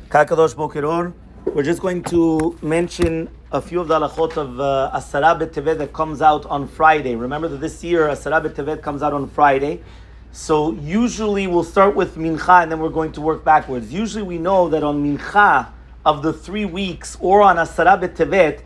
Kakadosh Bokeror. We're just going to mention a few of the halachot of Asara Betevet that comes out on Friday. Remember that this year Asara Betevet comes out on Friday. So usually we'll start with Mincha and then we're going to work backwards. Usually we know that on Mincha of the 3 weeks or on Asara Betevet,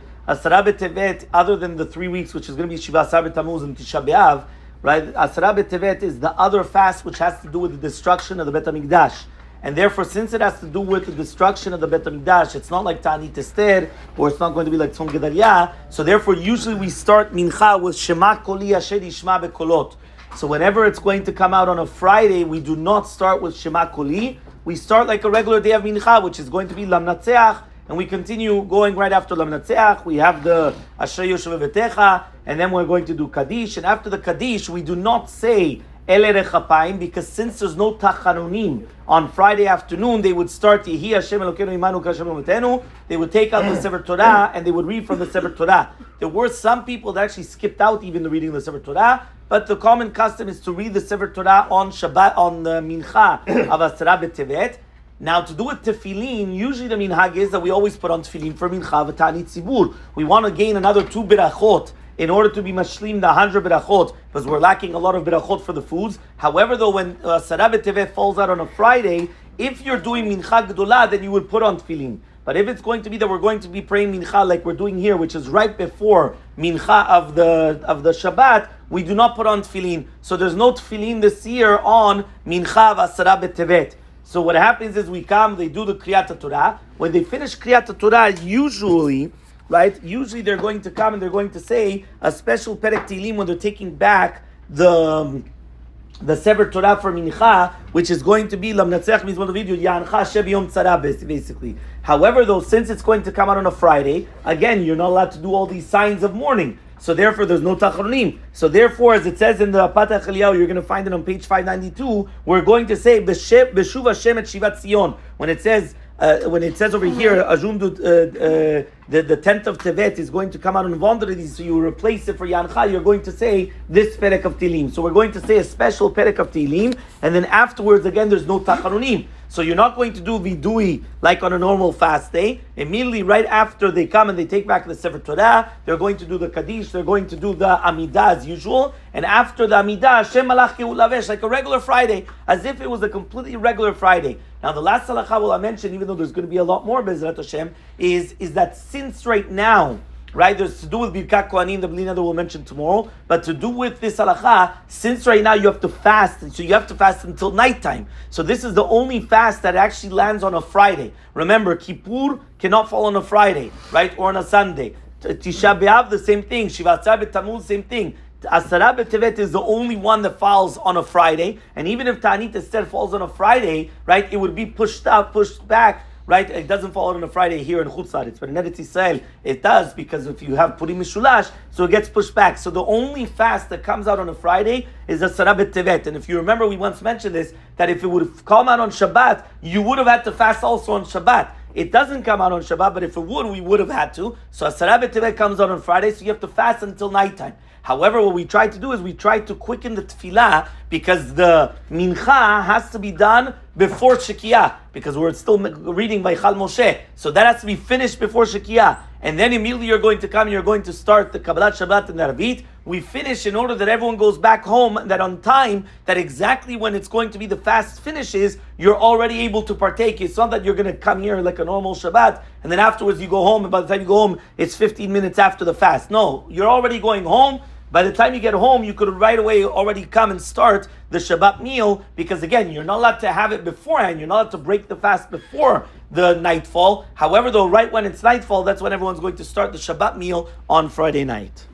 other than the 3 weeks, which is going to be Shiva Asar B'Tammuz and Tisha B'Av, right? Asara Betevet is the other fast which has to do with the destruction of the Bet HaMikdash. And therefore, since it has to do with the destruction of the Bet HaMikdash, it's not like Ta'anit Esther, or it's not going to be like Tzom Gedalia. So therefore, usually we start Mincha with Shema Koli Asher Yishma Bekolot. So whenever it's going to come out on a Friday, we do not start with Shema Koli. We start like a regular day of Mincha, which is going to be Lamnatzeach, and we continue going right after Lamnatzeach. We have the Asher Yoshev Betecha, and then we're going to do Kaddish. And after the Kaddish, we do not say Ele Rechapayim, because since there's no Tachanunim on Friday afternoon, they would start Yehi Hashem Elokeinu Imanu Kashem Umatenu. They would take out the Sefer Torah and they would read from the Sefer Torah. There were some people that actually skipped out even the reading of the Sefer Torah, but the common custom is to read the Sefer Torah on Shabbat, on the Mincha of Asara Betevet. Now, to do with tefillin, usually the minhag is that we always put on tefillin for Mincha v'Ta'anit Tzibur. We want to gain another 2 birachot in order to be mashlim the 100 birachot, because we're lacking a lot of birachot for the foods. However, though, when Asara Betevet falls out on a Friday, if you're doing mincha gedolah, then you would put on tefillin. But if it's going to be that we're going to be praying mincha like we're doing here, which is right before mincha of the Shabbat, we do not put on tefillin. So there's no tefillin this year on mincha of Asara Betevet. So what happens is we come, they do the Kriyat Torah. When they finish Kriyat Torah, usually they're going to come and they're going to say a special Perek Tehillim when they're taking back the Sefer Torah for Mincha, which is going to be Lamnatzeach Mizmor David Yancha Shebiyom Tzara, basically. However, though, since it's going to come out on a Friday, again, you're not allowed to do all these signs of mourning. So therefore, there's no Tacharonim. So therefore, as it says in the Patach Eliyahu, you're going to find it on page 592, we're going to say, Beshuv Hashem et Shivat Zion. When it says over here, the 10th of Tevet is going to come out on Vondredi, so you replace it for Yancha, you're going to say this Perek of Tehillim. So we're going to say a special Perek of Tehillim, and then afterwards, again, there's no Tacharonim. So you're not going to do Vidui like on a normal fast day. Immediately right after they come and they take back the Sefer Torah, they're going to do the Kaddish, they're going to do the Amidah as usual, and after the Amidah, Hashem Malach Keulavesh, like a regular Friday, as if it was a completely regular Friday. Now the last halacha I mention, even though there's going to be a lot more Bezrat Hashem, is that since right now, right, there's to do with Birkat Kohanim, the Blina that we'll mention tomorrow, but to do with this halacha, since right now you have to fast, so you have to fast until nighttime. So this is the only fast that actually lands on a Friday. Remember, Kippur cannot fall on a Friday, right, or on a Sunday. Tisha B'Av, the same thing. Shiva Asar B'Tammuz, same thing. Asara Betevet is the only one that falls on a Friday, and even if Ta'anit Esther falls on a Friday, right, it would be pushed back. Right, it doesn't fall on a Friday here in Chutz La'aretz, but in Eretz Yisrael it does, because if you have Purim Mishulash, so it gets pushed back. So the only fast that comes out on a Friday is Asara Betevet. And if you remember, we once mentioned this, that if it would have come out on Shabbat, you would have had to fast also on Shabbat. It doesn't come out on Shabbat, but if it would, we would have had to. So Asara Betevet comes out on Friday, so you have to fast until nighttime. However, what we try to do is we try to quicken the tefillah, because the mincha has to be done before Shekiyah, because we're still reading by Chal Moshe. So that has to be finished before Shekiyah. And then immediately you're going to come and you're going to start the Kabbalat Shabbat and the Arvit. We finish in order that everyone goes back home, that on time, that exactly when it's going to be the fast finishes, you're already able to partake. It's not that you're going to come here like a normal Shabbat, and then afterwards you go home, and by the time you go home, it's 15 minutes after the fast. No, you're already going home. By the time you get home, you could right away already come and start the Shabbat meal, because again, you're not allowed to have it beforehand. You're not allowed to break the fast before the nightfall. However, though, right when it's nightfall, that's when everyone's going to start the Shabbat meal on Friday night.